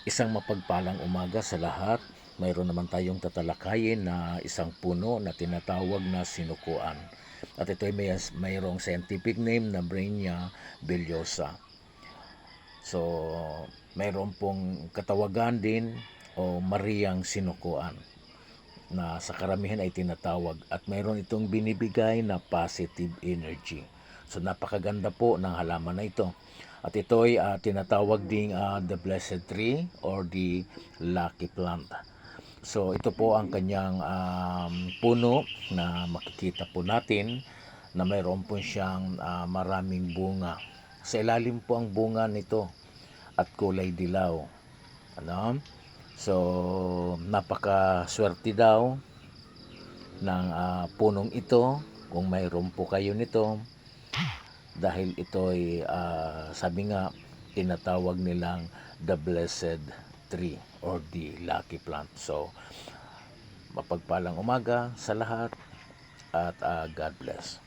Isang mapagpalang umaga sa lahat. Mayroon naman tayong tatalakayin na isang puno na tinatawag na sinukuan. At ito ay mayroong scientific name na Brenia billosa. So, mayroon pong katawagan din o Mariang sinukuan na sa karamihan ay tinatawag at mayroon itong binibigay na positive energy. So napakaganda po ng halaman na ito. At ito ay tinatawag ding the blessed tree or the lucky plant. So ito po ang kanyang puno na makikita po natin na mayroon po siyang maraming bunga. Sa ilalim po ang bunga nito at kulay dilaw. Ano? So, napakaswerte daw ng punong ito kung mayroon po kayo nito dahil ito ay sabi nga tinatawag nilang the blessed tree or the lucky plant. So, mapagpalang umaga sa lahat at God bless.